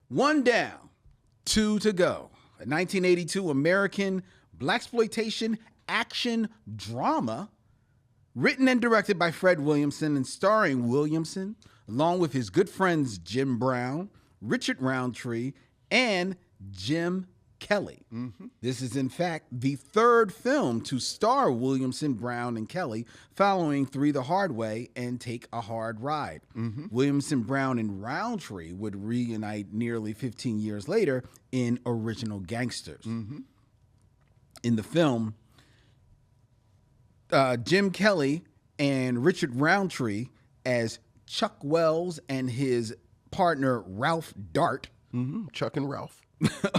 One down, two to go. A 1982 American Blaxploitation action drama written and directed by Fred Williamson and starring Williamson, along with his good friends Jim Brown, Richard Roundtree, and Jim Kelly. This is, in fact, the third film to star Williamson, Brown, and Kelly, following Three the Hard Way and Take a Hard Ride. Williamson, Brown, and Roundtree would reunite nearly 15 years later in Original Gangsters. In the film, Jim Kelly and Richard Roundtree as Chuck Wells and his partner Ralph Dart, Chuck and Ralph,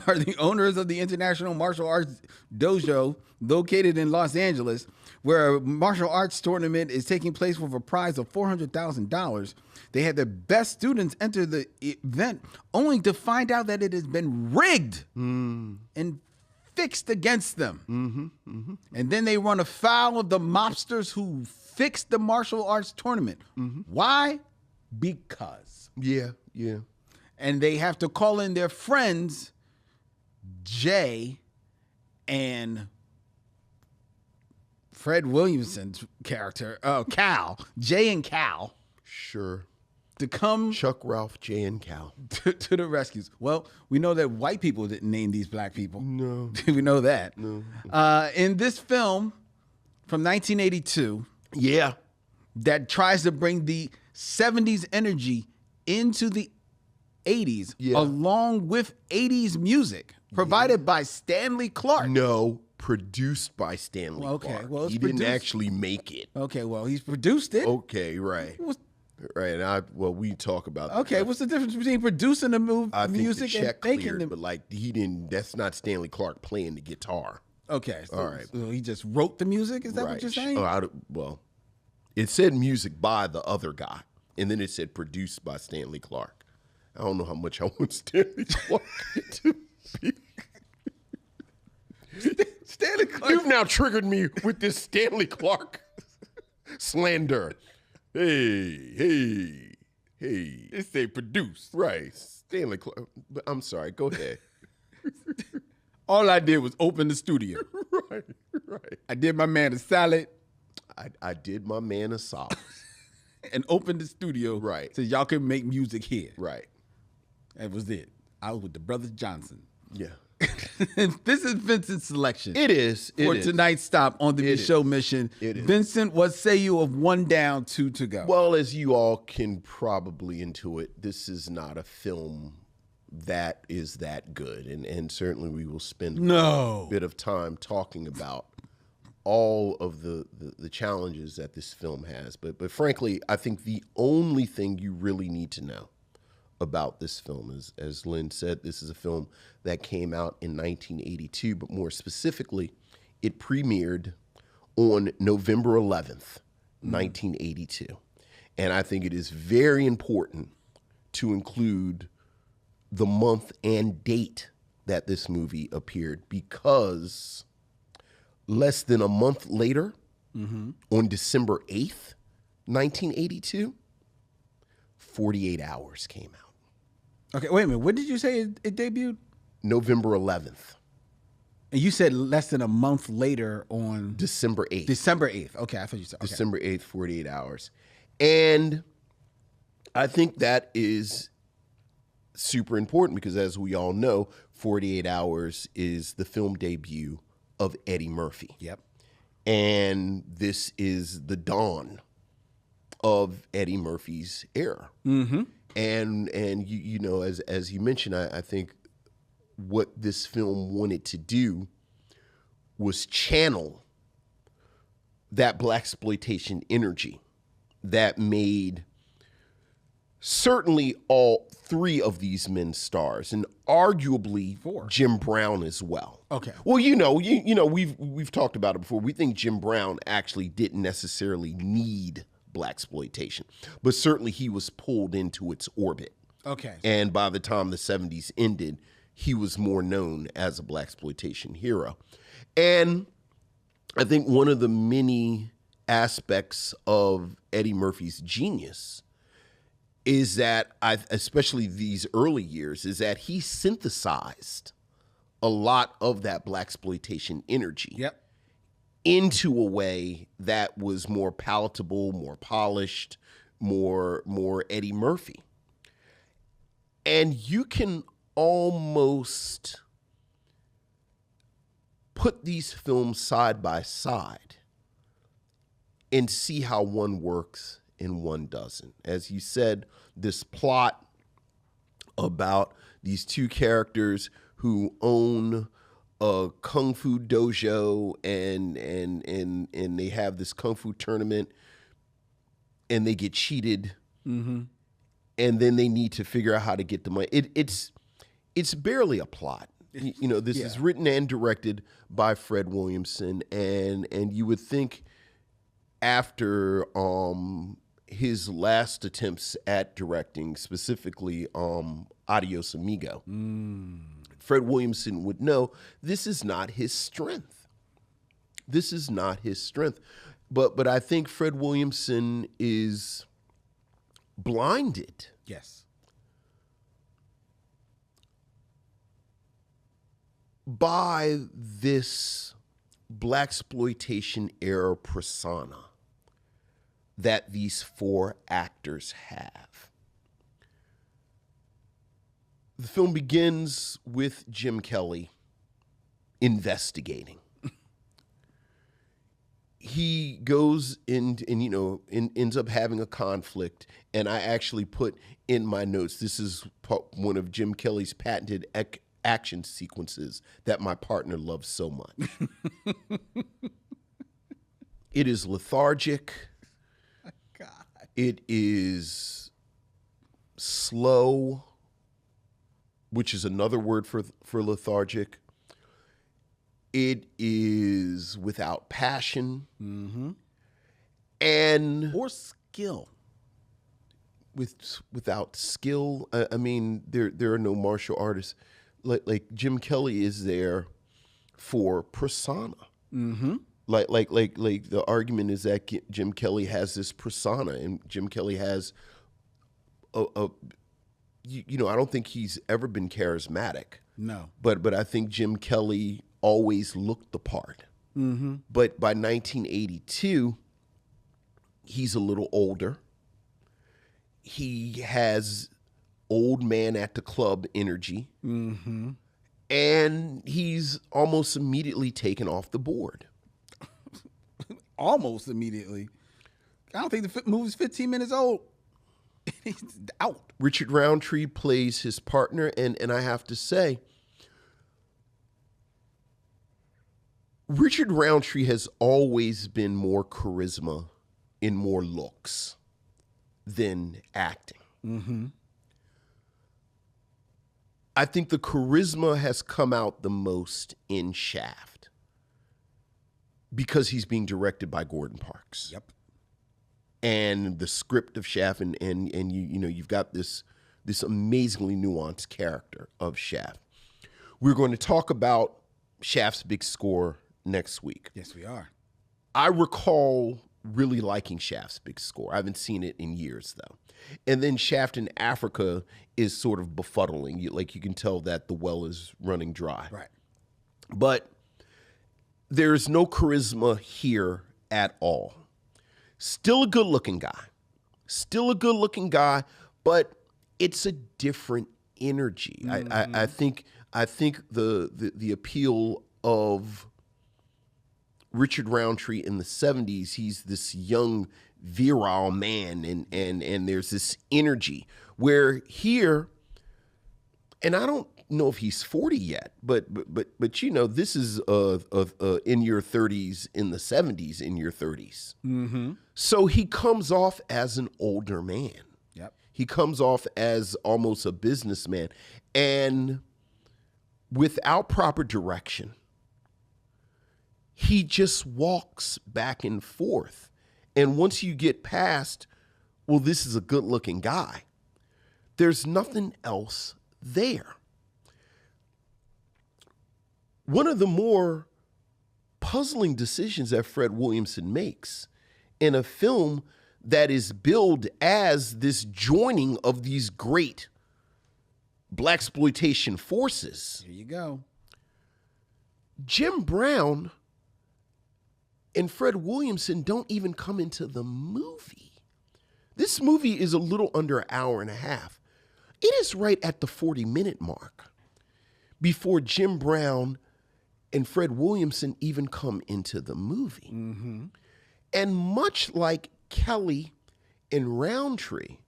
are the owners of the International Martial Arts Dojo located in Los Angeles, where a martial arts tournament is taking place with a prize of $400,000. They had the best students enter the event, only to find out that it has been rigged and fixed against them. And then they run afoul of the mobsters who fixed the martial arts tournament. Why? Because. Yeah. And they have to call in their friends, Jay and Fred Williamson's character, Cal, Jay and Cal. Sure. To come. Chuck, Ralph, Jay, and Cal. To the rescues. Well, we know that white people didn't name these black people. No. We know that. No. In this film from 1982. Yeah. That tries to bring the 70s energy into the 80s, along with 80s music provided by Stanley Clarke. No, produced by Stanley Clarke. Well, he didn't actually make it. Okay, well, he's produced it. Okay, right. Right, and we talk about okay, what's the difference between producing the music and making the... But like, he didn't, that's not Stanley Clarke playing the guitar. Okay, all right. So he just wrote the music? Is that what you're saying? Well, it said music by the other guy, and then it said produced by Stanley Clarke. I don't know how much I want Stanley Clarke to be. Stanley Clarke. You've now triggered me with this Stanley Clarke slander. Hey. It say produced. Right. Stanley Clarke. But I'm sorry. Go ahead. All I did was open the studio. Right. I did my man a salad. I did my man a solid. And opened the studio. Right. So y'all can make music here. Right. That was it. I was with the Brothers Johnson. Yeah. This is Vincent's selection. It is. For tonight's stop on the Micheaux Mission. It is. Vincent, what say you of one down, two to go? Well, as you all can probably intuit, this is not a film that is that good. And certainly we will spend a bit of time talking about all of the challenges that this film has. But frankly, I think the only thing you really need to know about this film is, as Lynn said, this is a film that came out in 1982, but more specifically, it premiered on November 11th, 1982. And I think it is very important to include the month and date that this movie appeared, because less than a month later, on December 8th, 1982, 48 Hours came out. Okay, wait a minute. When did you say it debuted? November 11th. And you said less than a month later on... December 8th. December 8th. Okay, I thought you said... Okay. December 8th, 48 Hours. And I think that is super important because, as we all know, 48 Hours is the film debut of Eddie Murphy. Yep. And this is the dawn of Eddie Murphy's era. And you know, as you mentioned, I think what this film wanted to do was channel that blaxploitation energy that made certainly all three of these men stars, and arguably Jim Brown as well. Okay. Well, you know, we've talked about it before. We think Jim Brown actually didn't necessarily need blaxploitation, but certainly he was pulled into its orbit. Okay. And by the time the 70s ended, he was more known as a blaxploitation hero. And I think one of the many aspects of Eddie Murphy's genius is that especially these early years, is that he synthesized a lot of that blaxploitation energy into a way that was more palatable, more polished, more Eddie Murphy. And you can almost put these films side by side and see how one works and one doesn't. As you said, this plot about these two characters who own a kung fu dojo and they have this kung fu tournament and they get cheated, and then they need to figure out how to get the money. It's barely a plot. You know, this is written and directed by Fred Williamson, and you would think after his last attempts at directing, specifically Adios Amigo, Fred Williamson would know this is not his strength. This is not his strength. But I think Fred Williamson is blinded. Yes. By this blaxploitation era persona that these four actors have. The film begins with Jim Kelly investigating. He goes in and ends up having a conflict, and I actually put in my notes, this is one of Jim Kelly's patented action sequences that my partner loves so much. It is lethargic. God. It is slow, which is another word for lethargic. It is without passion, and or skill. Without skill. I mean, there are no martial artists. Like Jim Kelly is there for persona. Like the argument is that Jim Kelly has this persona, and Jim Kelly has I don't think he's ever been charismatic. No. But I think Jim Kelly always looked the part. But by 1982, he's a little older. He has old man at the club energy. And he's almost immediately taken off the board. Almost immediately. I don't think the movie's 15 minutes old. He's out. Richard Roundtree plays his partner, and I have to say, Richard Roundtree has always been more charisma in more looks than acting. I think the charisma has come out the most in Shaft because he's being directed by Gordon Parks. Yep. And the script of Shaft, and you've got this amazingly nuanced character of Shaft. We're going to talk about Shaft's big score next week. Yes, we are. I recall really liking Shaft's big score. I haven't seen it in years, though. And then Shaft in Africa is sort of befuddling. You can tell that the well is running dry. Right. But there's no charisma here at all. Still a good-looking guy. But it's a different energy. I think the appeal of Richard Roundtree in the 70s, he's this young virile man, and there's this energy where here, and I don't know if he's 40 yet, but this is in your 30s, in the 70s, in your 30s. So he comes off as an older man. Yep. He comes off as almost a businessman, and without proper direction, he just walks back and forth. And once you get past, well, this is a good-looking guy, there's nothing else there. One of the more puzzling decisions that Fred Williamson makes in a film that is billed as this joining of these great blaxploitation forces. Here you go. Jim Brown and Fred Williamson don't even come into the movie. This movie is a little under an hour and a half. It is right at the 40-minute mark before Jim Brown and Fred Williamson even come into the movie. Mm-hmm. And much like Kelly and Roundtree,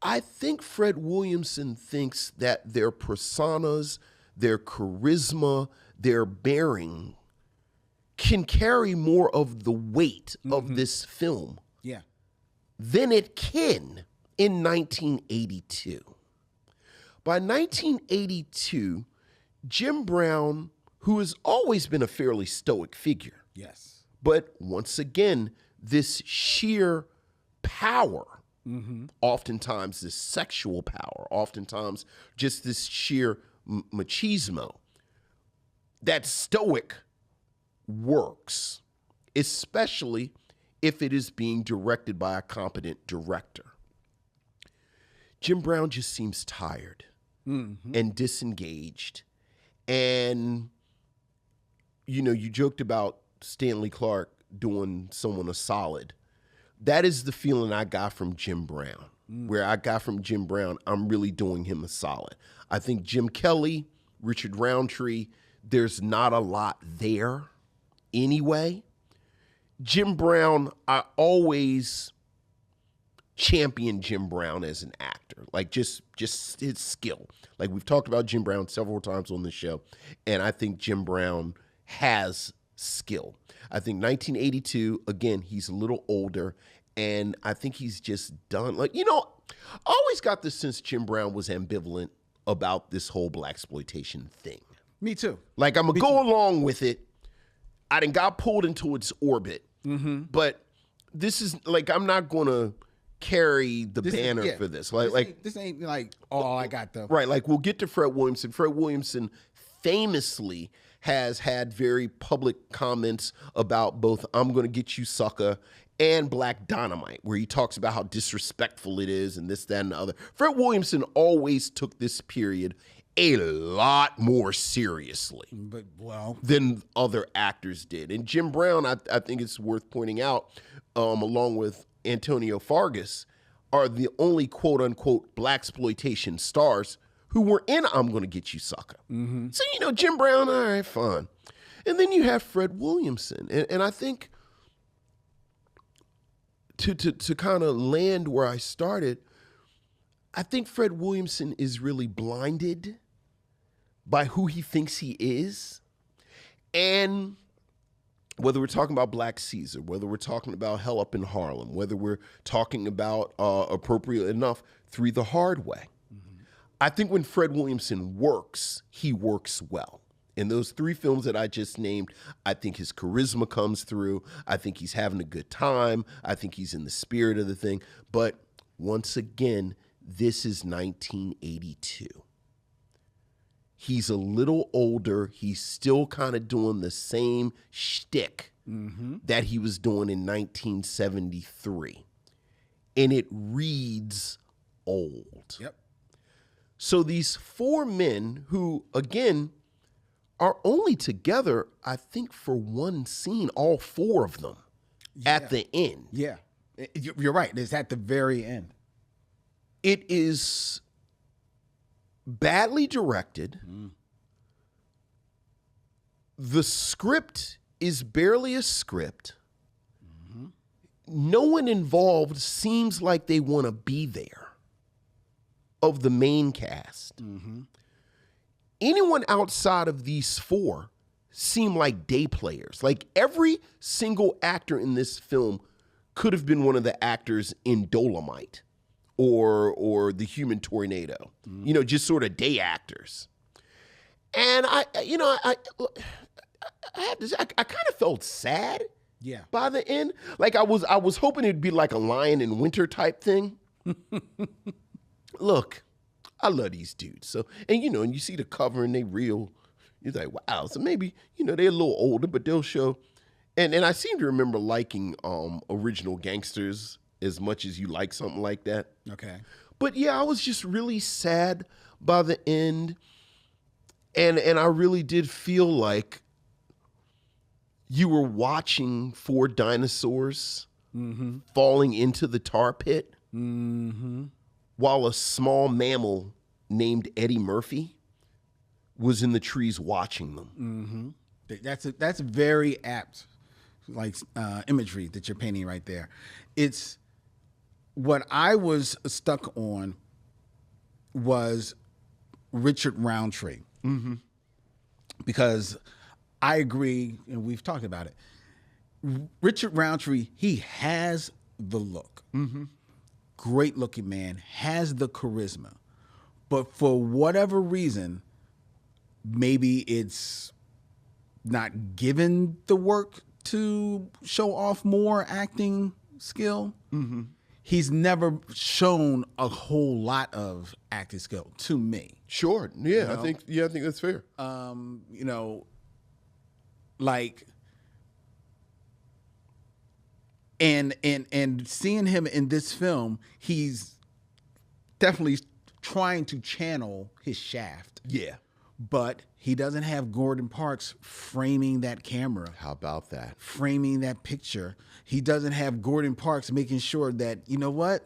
I think Fred Williamson thinks that their personas, their charisma, their bearing can carry more of the weight of this film than it can in 1982. By 1982, Jim Brown, who has always been a fairly stoic figure, but once again, this sheer power, oftentimes this sexual power, oftentimes just this sheer machismo, that stoic works, especially if it is being directed by a competent director. Jim Brown just seems tired and disengaged. And, you know, you joked about Stanley Clark doing someone a solid. That is the feeling I got from Jim Brown, where I got from Jim Brown, I'm really doing him a solid. I think Jim Kelly, Richard Roundtree, there's not a lot there anyway. Jim Brown, I always champion Jim Brown as an actor, like just his skill. Like we've talked about Jim Brown several times on the show, and I think Jim Brown has skill. I think 1982, again, he's a little older, and I think he's just done. Like, you know, I always got the sense Jim Brown was ambivalent about this whole blaxploitation thing. Me too. Like, I'm going to go along with it. I done got pulled into its orbit, but this is, like, I'm not going to carry the banner for this. This ain't like all I got though. Right, like we'll get to Fred Williamson. Fred Williamson famously has had very public comments about both I'm Gonna Get You Sucker and Black Dynamite, where he talks about how disrespectful it is and this, that, and the other. Fred Williamson always took this period a lot more seriously than other actors did. And Jim Brown, I think it's worth pointing out, along with Antonio Fargas, are the only quote-unquote blaxploitation stars who were in I'm Gonna Get You Sucker. So, you know, Jim Brown, all right, fine. And then you have Fred Williamson. And I think to kind of land where I started, I think Fred Williamson is really blinded by who he thinks he is. And whether we're talking about Black Caesar, whether we're talking about Hell Up in Harlem, whether we're talking about, appropriate enough, Three the Hard Way, I think when Fred Williamson works, he works well. In those three films that I just named, I think his charisma comes through. I think he's having a good time. I think he's in the spirit of the thing. But once again, this is 1982. He's a little older. He's still kind of doing the same shtick that he was doing in 1973. And it reads old. So these four men who, again, are only together, I think, for one scene, all four of them, at the end. You're right. It's at the very end. It is badly directed. The script is barely a script. No one involved seems like they want to be there of the main cast. Anyone outside of these four seem like day players. Like every single actor in this film could have been one of the actors in Dolomite or The Human Tornado, you know, just sort of day actors. And I kind of felt sad by the end. Like I was hoping it'd be like a Lion in Winter type thing. Look, I love these dudes. So, and you know, and you see the cover and they real, you're like, wow. So maybe, you know, they're a little older, but they'll show And I seem to remember liking Original Gangsters as much as you like something like that. Okay. But yeah, I was just really sad by the end. And I really did feel like you were watching 4 dinosaurs falling into the tar pit while a small mammal named Eddie Murphy was in the trees watching them. That's very apt, like imagery that you're painting right there. It's what I was stuck on was Richard Roundtree, because I agree, and we've talked about it. Richard Roundtree, he has the look, great looking man, has the charisma, but for whatever reason, maybe it's not given the work to show off more acting skill. He's never shown a whole lot of acting skill to me. Sure. Yeah, I think that's fair. You know, like, and seeing him in this film, he's definitely trying to channel his Shaft. Yeah. But he doesn't have Gordon Parks framing that camera. How about that? Framing that picture. He doesn't have Gordon Parks making sure that, you know what?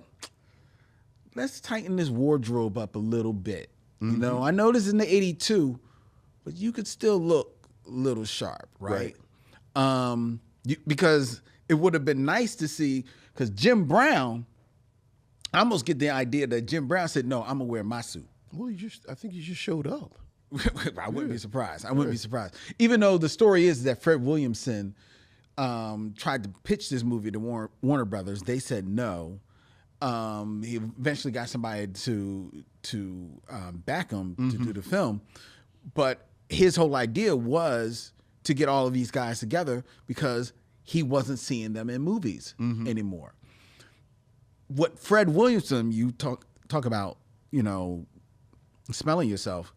Let's tighten this wardrobe up a little bit. You know, I know this is in the 82, but you could still look a little sharp, right? Because it would have been nice to see, because Jim Brown, I almost get the idea that Jim Brown said, no, I'm going to wear my suit. Well, I think you just showed up. I wouldn't be surprised. I wouldn't be surprised. Even though the story is that Fred Williamson tried to pitch this movie to Warner Brothers, they said no. He eventually got somebody to back him to do the film, but his whole idea was to get all of these guys together because he wasn't seeing them in movies anymore. What Fred Williamson, you talk about, you know, smelling yourself.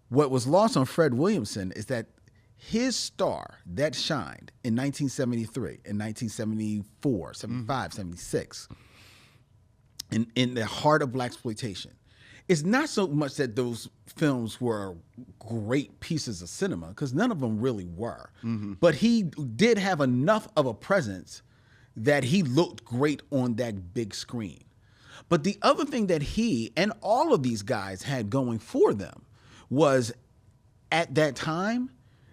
What was lost on Fred Williamson is that his star that shined in 1973, in 1974, 75, 76, in the heart of blaxploitation, it's not so much that those films were great pieces of cinema, because none of them really were. But he did have enough of a presence that he looked great on that big screen. But the other thing that he and all of these guys had going for them was, at that time,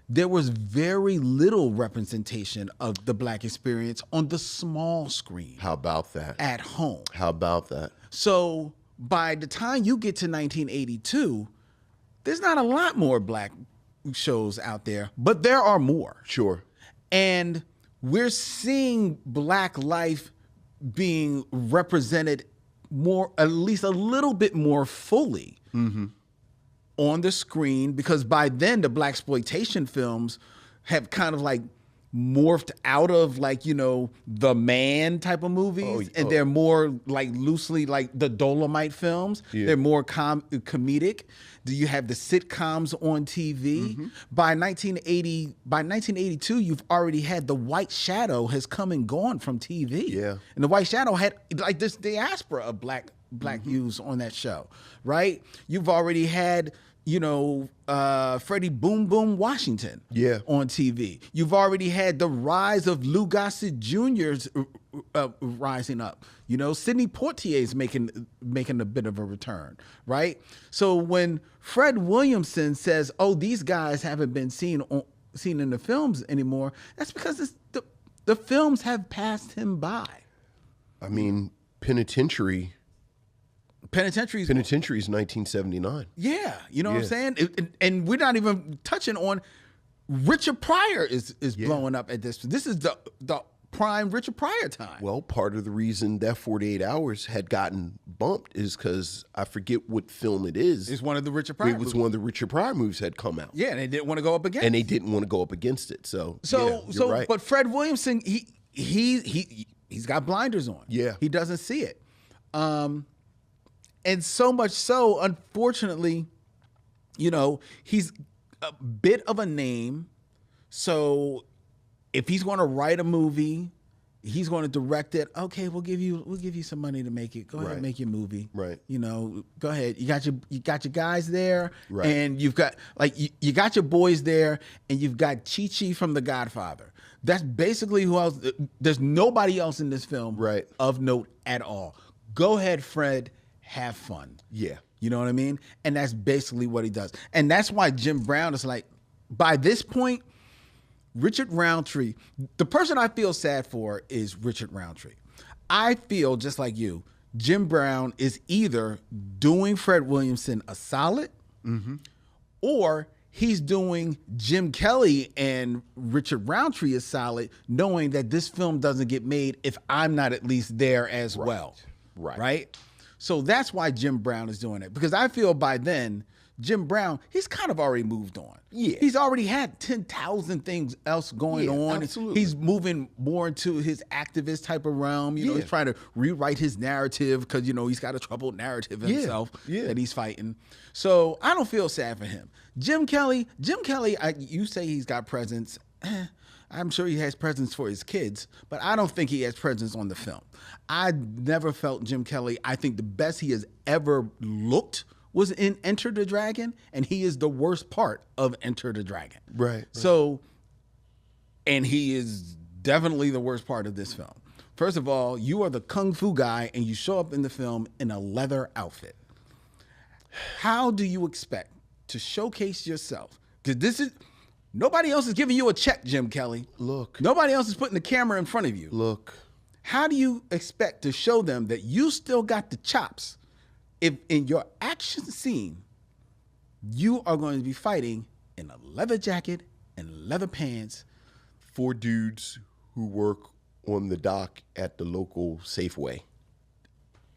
there was very little representation of the black experience on the small screen. How about that? At home. How about that? So by the time you get to 1982, there's not a lot more black shows out there, but there are more. Sure. And we're seeing black life being represented more, at least a little bit more fully on the screen, because by then the blaxploitation films have kind of like morphed out of, like, you know, the Man type of movies, and they're more like loosely like the Dolomite films. They're more comedic. Do you have the sitcoms on TV? By 1982, you've already had The White Shadow has come and gone from TV. Yeah, and The White Shadow had like this diaspora of black youths on that show, right? You've already had, you know, Freddie Boom Boom Washington on TV. You've already had the rise of Lou Gossett Jr.'s rising up. You know, Sidney Poitier's making a bit of a return, right? So when Fred Williamson says, "Oh, these guys haven't been seen in the films anymore," that's because the films have passed him by. I mean, Penitentiary is 1979. Yeah, you know what I'm saying? And we're not even touching on Richard Pryor is blowing up at this. This is the prime Richard Pryor time. Well, part of the reason that 48 Hours had gotten bumped is because I forget what film it is. It's one of the Richard Pryor movies. One of the Richard Pryor movies had come out. Yeah, and they didn't want to go up against it. And they didn't want to go up against it. So you're right. But Fred Williamson, he's got blinders on. Yeah. He doesn't see it. And so much so, unfortunately, you know, he's a bit of a name. So if he's going to write a movie, he's going to direct it. Okay, we'll give you some money to make it. Go ahead and make your movie. Right. You know, go ahead. You got your guys there, right. and you've got you got your boys there, and you've got Chi-Chi from The Godfather. That's basically who else. There's nobody else in this film of note at all. Go ahead, Fred. Have fun. Yeah. You know what I mean? And that's basically what he does. And that's why Jim Brown is like, by this point, Richard Roundtree, the person I feel sad for is Richard Roundtree. I feel just like you, Jim Brown is either doing Fred Williamson a solid, or he's doing Jim Kelly and Richard Roundtree a solid, knowing that this film doesn't get made if I'm not at least there as well. Right? So that's why Jim Brown is doing it. Because I feel by then, Jim Brown, he's kind of already moved on. Yeah. He's already had 10,000 things else going on. Absolutely. He's moving more into his activist type of realm. You know, he's trying to rewrite his narrative because, you know, he's got a troubled narrative himself that he's fighting. So I don't feel sad for him. Jim Kelly, you say he's got presence. I'm sure he has presence for his kids, but I don't think he has presence on the film. I never felt Jim Kelly. I think the best he has ever looked was in Enter the Dragon, and he is the worst part of Enter the Dragon. Right. So, and he is definitely the worst part of this film. First of all, you are the kung fu guy, and you show up in the film in a leather outfit. How do you expect to showcase yourself? Because nobody else is giving you a check, Jim Kelly. Look. Nobody else is putting the camera in front of you. Look. How do you expect to show them that you still got the chops if in your action scene, you are going to be fighting in a leather jacket and leather pants? 4 dudes who work on the dock at the local Safeway.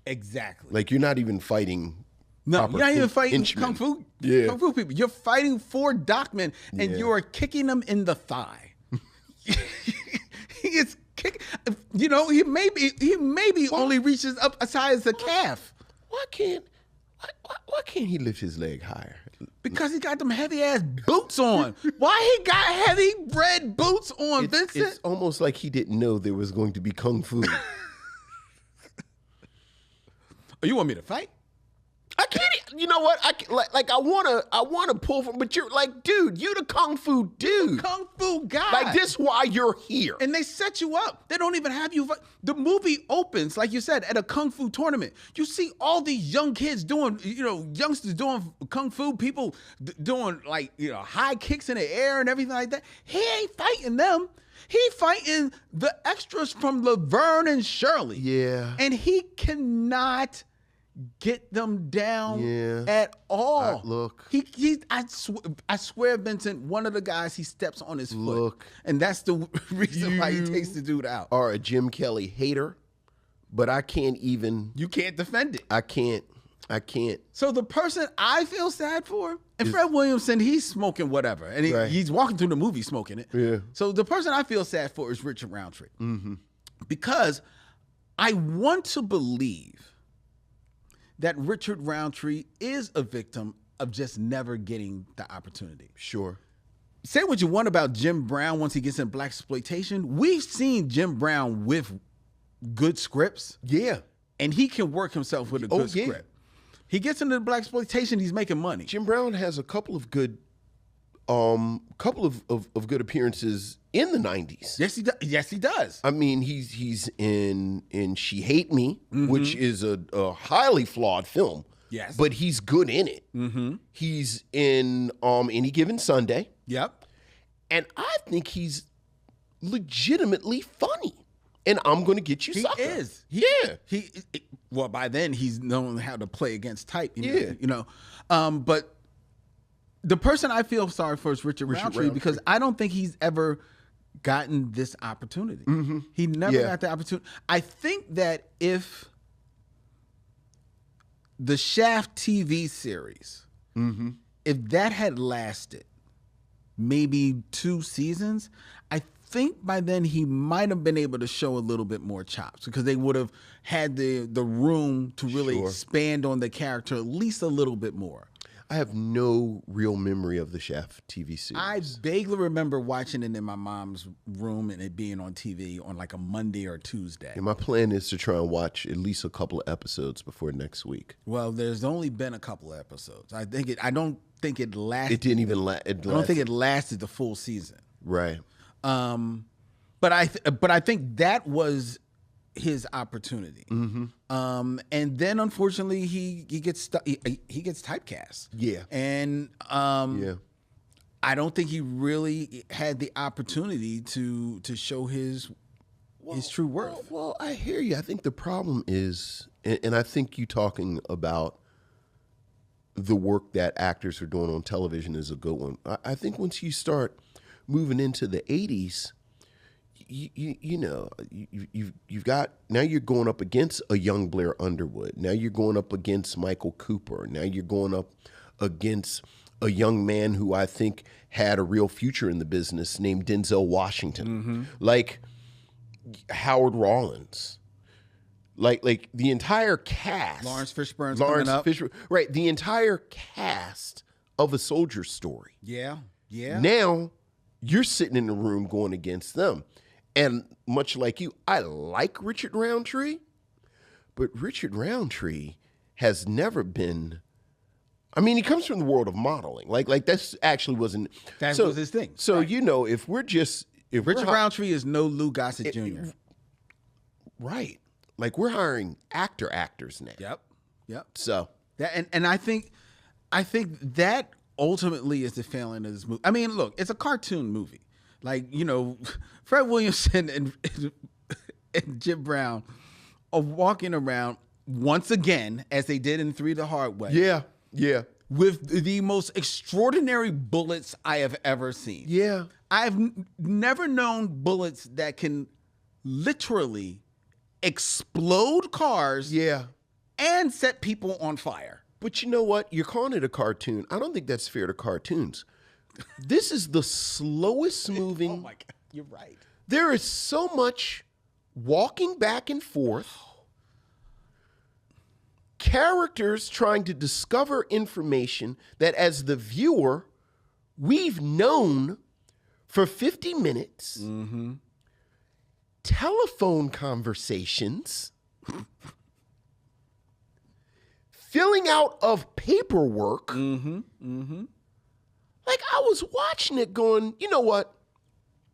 Exactly. Like, you're not even fighting. No, you're not even fighting kung fu people. You're fighting 4 dockmen, and you are kicking them in the thigh. He is kicking. You know, he maybe only reaches up as high as the calf. Why can't he lift his leg higher? Because he got them heavy ass boots on. Why he got heavy red boots on, Vincent? It's almost like he didn't know there was going to be kung fu. Oh, you want me to fight? I can't. You know what? I wanna pull from, but you're like, dude, you the kung fu dude, kung fu guy. Like, this why you're here. And they set you up. They don't even have you. The movie opens, like you said, at a kung fu tournament. You see all these young kids doing, you know, youngsters doing kung fu, people doing, like, you know, high kicks in the air and everything like that. He ain't fighting them. He fighting the extras from Laverne and Shirley. Yeah. And he cannot get them down at all. Look. I swear, Vincent, one of the guys, he steps on his foot. Look. And that's the reason why he takes the dude out. Are a Jim Kelly hater, but I can't even. You can't defend it. I can't. So the person I feel sad for, and Fred Williamson, he's smoking whatever. And he's walking through the movie smoking it. Yeah. So the person I feel sad for is Richard Roundtree. Because I want to believe that Richard Roundtree is a victim of just never getting the opportunity. Sure. Say what you want about Jim Brown once he gets in Blaxploitation. We've seen Jim Brown with good scripts. Yeah. And he can work himself with a good script. He gets into the Blaxploitation, he's making money. Jim Brown has a couple of good good appearances in the 90s. Yes, he does. Yes, he does. I mean, he's in She Hate Me, which is a highly flawed film. Yes. But he's good in it. He's in Any Given Sunday. Yep. And I think he's legitimately funny. And I'm going to get you sucker. He is. Well, by then he's known how to play against type. You know. But the person I feel sorry for is Richard Roundtree, because I don't think he's ever gotten this opportunity. He never got the opportunity. I think that if the Shaft TV series, if that had lasted maybe 2 seasons, I think by then he might have been able to show a little bit more chops, because they would have had the room to really expand on the character at least a little bit more. I have no real memory of the Chef TV series. I vaguely remember watching it in my mom's room and it being on TV on like a Monday or Tuesday. And my plan is to try and watch at least a couple of episodes before next week. Well, there's only been a couple of episodes. I don't think it lasted. It didn't even last. I don't think it lasted the full season. Right. But I think that was his opportunity. And then unfortunately he gets he gets typecast. Yeah. And I don't think he really had the opportunity to show his true worth. Well, I hear you. I think the problem is, and I think you talking about the work that actors are doing on television is a good one. I think once you start moving into the 80s, you've got, now you're going up against a young Blair Underwood. Now you're going up against Michael Cooper. Now you're going up against a young man who I think had a real future in the business named Denzel Washington. Like Howard Rollins. Like the entire cast. Lawrence Fishburne's coming up. Right, the entire cast of A Soldier Story. Yeah, yeah. Now you're sitting in the room going against them. And much like you, I like Richard Roundtree, but Richard Roundtree has never been, I mean, he comes from the world of modeling. Like that's actually wasn't. That was his thing. So, right. you know, if Richard Roundtree is no Lou Gossett Jr. Right. Like we're hiring actors now. Yep. So that and I think that ultimately is the failing of this movie. I mean, look, it's a cartoon movie. Like, you know, Fred Williamson and Jim Brown are walking around once again, as they did in 3 the Hard Way. Yeah. With the most extraordinary bullets I have ever seen. Yeah. I've never known bullets that can literally explode cars and set people on fire. But you know what? You're calling it a cartoon. I don't think that's fair to cartoons. This is the slowest moving. Oh my God, you're right. There is so much walking back and forth, characters trying to discover information that as the viewer, we've known for 50 minutes, telephone conversations, filling out of paperwork. Like, I was watching it going, you know what?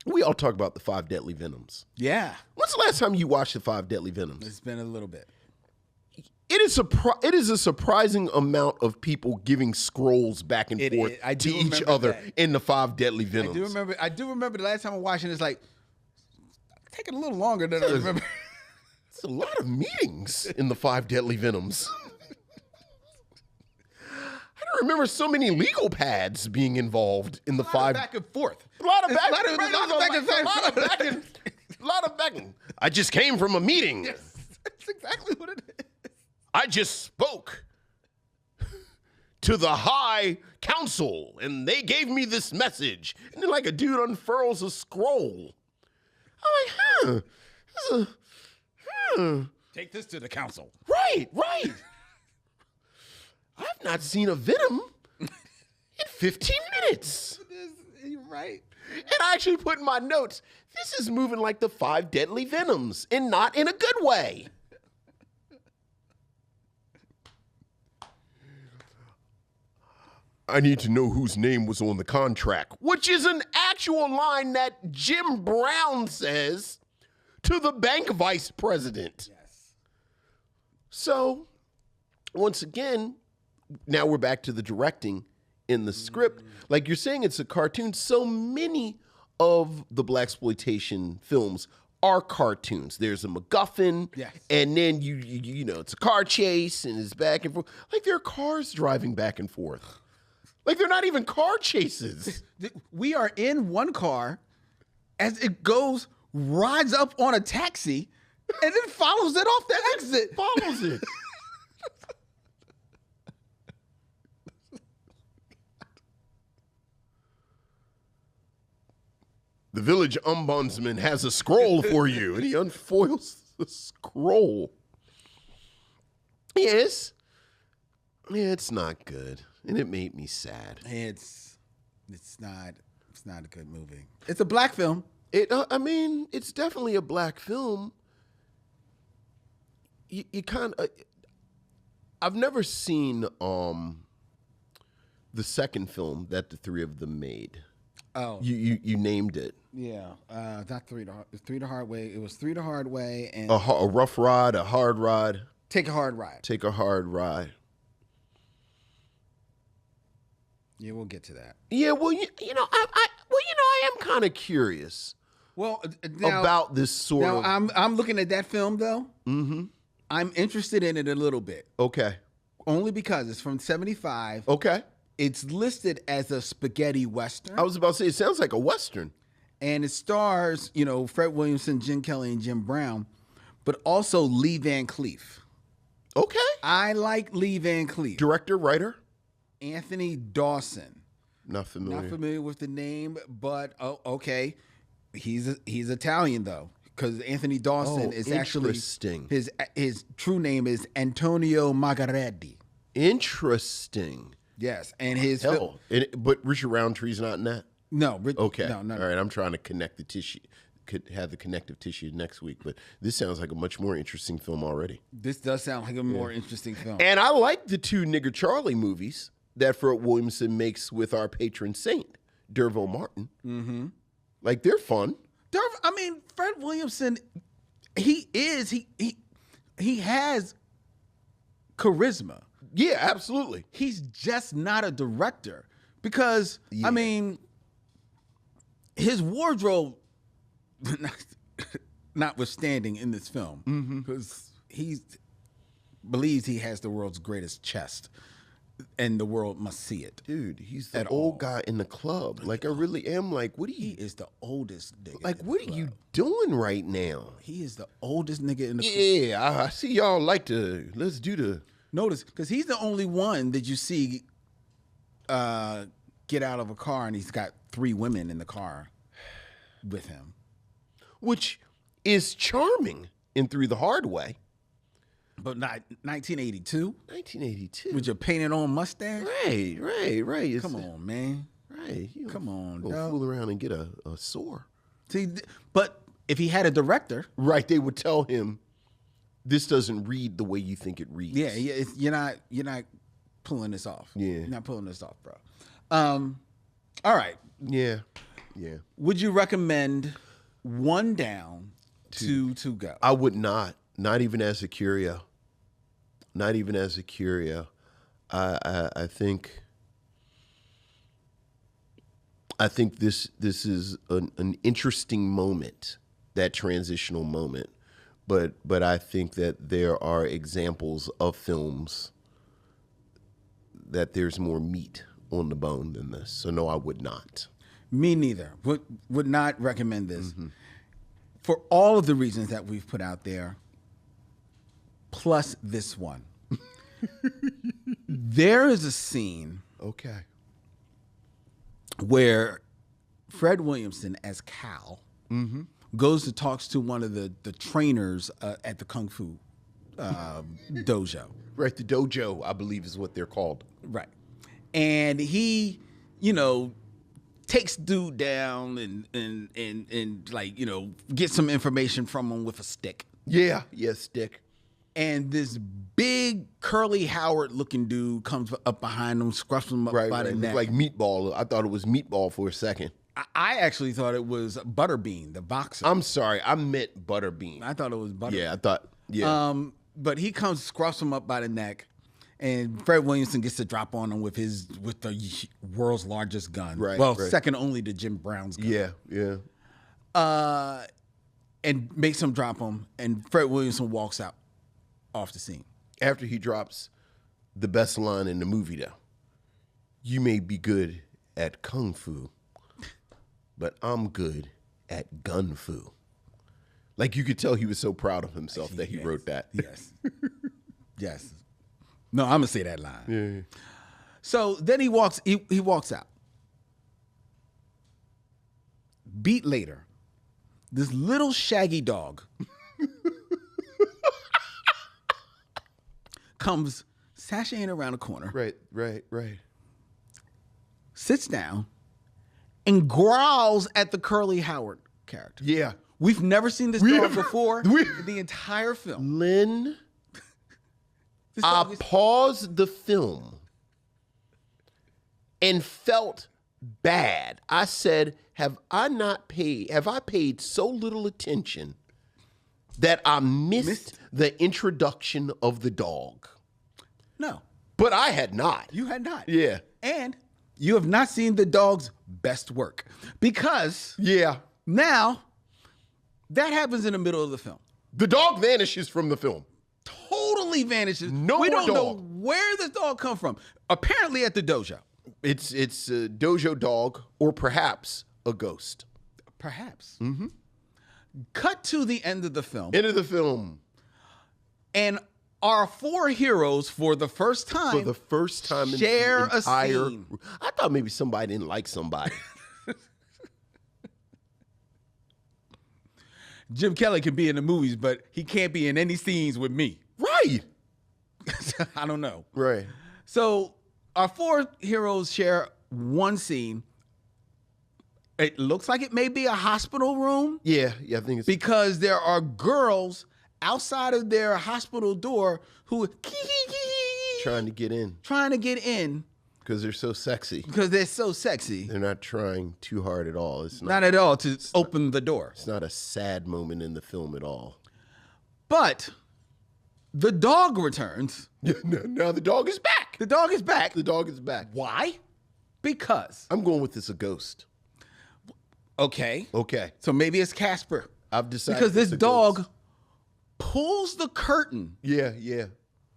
We all talk about the 5 Deadly Venoms. Yeah. When's the last time you watched the 5 Deadly Venoms? It's been a little bit. It is a surprising amount of people giving scrolls back and forth to each other in the 5 Deadly Venoms. I do remember the last time I watched it, it's like, taking a little longer than I remember. It's a lot of meetings in the 5 Deadly Venoms. I don't remember so many legal pads being involved in the 5. Back and forth. A lot of back and I just came from a meeting. Yes, that's exactly what it is. I just spoke to the High Council, and they gave me this message. And then, like, a dude unfurls a scroll. I'm like, Take this to the council. Right. I've not seen a Venom in 15 minutes. You're right. And I actually put in my notes, this is moving like the 5 Deadly Venoms, and not in a good way. I need to know whose name was on the contract, which is an actual line that Jim Brown says to the bank vice president. Yes. So, once again, now we're back to the directing in the script. Like you're saying, it's a cartoon. So many of the Blaxploitation films are cartoons. There's a MacGuffin, and then you know, it's a car chase, and it's back and forth. Like there are cars driving back and forth. Like they're not even car chases. We are in one car as it rides up on a taxi, and then follows it off the exit. Follows it. The village ombudsman has a scroll for you, and he unfoils the scroll. Yes. Yeah, it's not good. and it made me sad. It's not a good movie. It's a black film. I mean, it's definitely a black film. You kind of. I've never seen the second film that the three of them made. Oh, you named it. Yeah, not Three the Hard Way. It was Three the Hard Way and A rough ride, a hard ride. Take a Hard Ride. Take a hard ride. Yeah, we'll get to that. Yeah, well, I am kind of curious. Well, now, about this sort of. I'm looking at that film though. Mm-hmm. I'm interested in it a little bit. Okay. Only because it's from '75. Okay. It's listed as a spaghetti western. I was about to say it sounds like a western. And it stars, Fred Williamson, Jim Kelly, and Jim Brown, but also Lee Van Cleef. Okay. I like Lee Van Cleef. Director, writer? Anthony Dawson. Not familiar. Not familiar with the name, but okay. He's Italian though, because Anthony Dawson is actually interesting. His true name is Antonio Margaretti. Interesting. Yes, and his but Richard Roundtree's not in that. No. Okay. No. All right. I'm trying to connect the tissue. Could have the connective tissue next week, but this sounds like a much more interesting film already. This does sound like a more interesting film. And I like the two Nigger Charlie movies that Fred Williamson makes with our patron saint, D'Urville Martin. Mm-hmm. Like, they're fun. Fred Williamson, he has charisma. Yeah, absolutely. He's just not a director because, his wardrobe, notwithstanding in this film, because he believes he has the world's greatest chest and the world must see it. Dude, he's the old guy in the club. Like, I really am like, He is the oldest nigga. Like, what are you doing right now? He is the oldest nigga in the club. Yeah, I see y'all let's do the... Notice, because he's the only one that you see get out of a car and he's got 3 women in the car with him. Which is charming in Through the Hard Way. But not 1982? 1982. With your painted on mustache? Right. Come on, man. Right. Come on, dog. Fool around and get a sore. See, but if he had a director... Right, they would tell him, this doesn't read the way you think it reads. Yeah, you're not pulling this off. Yeah. You're not pulling this off, bro. All right. Yeah. Would you recommend One Down, Two to Go? I would not. Not even as a curio. I think this is an interesting moment, that transitional moment. But I think that there are examples of films that there's more meat on the bone than this. So no, I would not. Me neither. Would not recommend this. Mm-hmm. For all of the reasons that we've put out there, plus this one. There is a scene where Fred Williamson as Cal goes to talk to one of the trainers at the Kung Fu dojo. Right, the dojo, I believe, is what they're called. Right. And he, takes dude down and like, get some information from him with a stick. Yeah, stick. And this big Curly Howard looking dude comes up behind him, scruffs him up by the neck. Like Meatball. I thought it was Meatball for a second. I actually thought it was Butterbean, the boxer. I'm sorry, I meant Butterbean. I thought it was Butterbean. Yeah, I thought, yeah. But he comes, scruffs him up by the neck, and Fred Williamson gets to drop on him with the world's largest gun. Right. Well, second only to Jim Brown's gun. Yeah. And makes him drop him, and Fred Williamson walks out off the scene. After he drops the best line in the movie, though. You may be good at Kung Fu, but I'm good at gun fu. Like, you could tell he was so proud of himself that he wrote that. Yes. Yes. No, I'm going to say that line. Yeah. So then he walks out. Beat later, this little shaggy dog comes sashaying around a corner. Right. sits down and growls at the Curly Howard character. Yeah. We've never seen this dog before in the entire film. Lynn, I paused the film and felt bad. I said, have I paid so little attention that I missed the introduction of the dog? No. But I had not. You had not. Yeah. And you have not seen the dog's best work. Because now that happens in the middle of the film. The dog vanishes from the film. Totally vanishes. No we more don't know dog. where this dog come from. Apparently at the dojo. It's a dojo dog, or perhaps a ghost. Perhaps. Mm-hmm. Cut to the end of the film. End of the film. And our four heroes, for the first time, in share the entire, a scene. I thought maybe somebody didn't like somebody. Jim Kelly can be in the movies, but he can't be in any scenes with me. Right. I don't know. Right. So our four heroes share one scene. It looks like it may be a hospital room. Yeah, I think it's because there are girls outside of their hospital door who trying to get in. Because they're so sexy. Because they're so sexy. They're not trying too hard at all. It's not at all to open the door. It's not a sad moment in the film at all. But the dog returns. Now the dog is back. The dog is back. The dog is back. Why? Because I'm going with this a ghost. Okay. So maybe it's Casper. I've decided because this dog pulls the curtain. Yeah.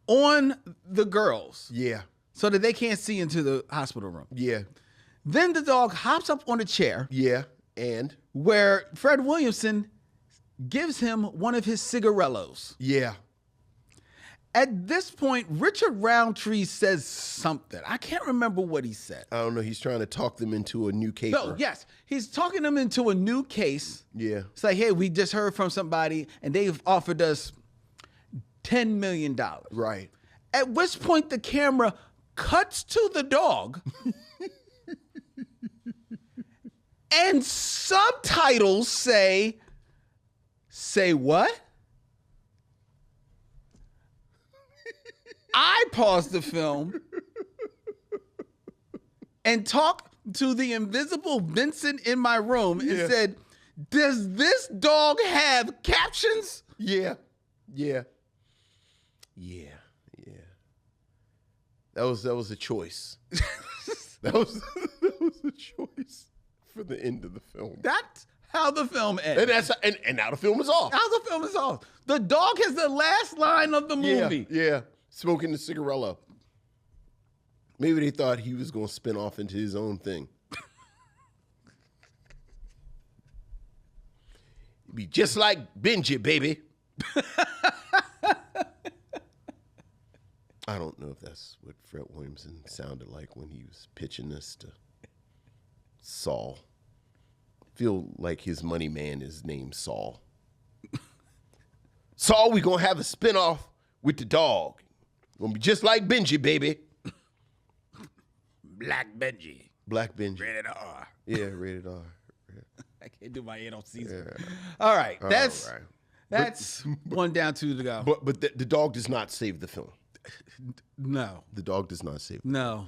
On the girls. Yeah. So that they can't see into the hospital room. Yeah. Then the dog hops up on a chair. Yeah. And where Fred Williamson gives him one of his cigarellos. Yeah. At this point, Richard Roundtree says something. I can't remember what he said. I don't know. He's trying to talk them into a new case. No, yes. He's talking them into a new case. Yeah. It's like, hey, we just heard from somebody and they've offered us $10 million. Right. At which point the camera cuts to the dog and subtitles say what? I paused the film and talked to the invisible Vincent in my room and said, does this dog have captions? Yeah. That was a choice. that was a choice for the end of the film. That's how the film ends. And now the film is off. Now the film is off. The dog has the last line of the movie. Yeah. Smoking the cigarello. Maybe they thought he was going to spin off into his own thing. Be just like Benji, baby. I don't know if that's what Fred Williamson sounded like when he was pitching this to Saul. I feel like his money man is named Saul. Saul, we going to have a spinoff with the dog. Gonna be just like Benji, baby. Black Benji. Rated R. Yeah, rated R. I can't do my head on Caesar. Yeah. All right. That's one down, two to go. But the dog does not save the film. No. The dog does not save the film. No.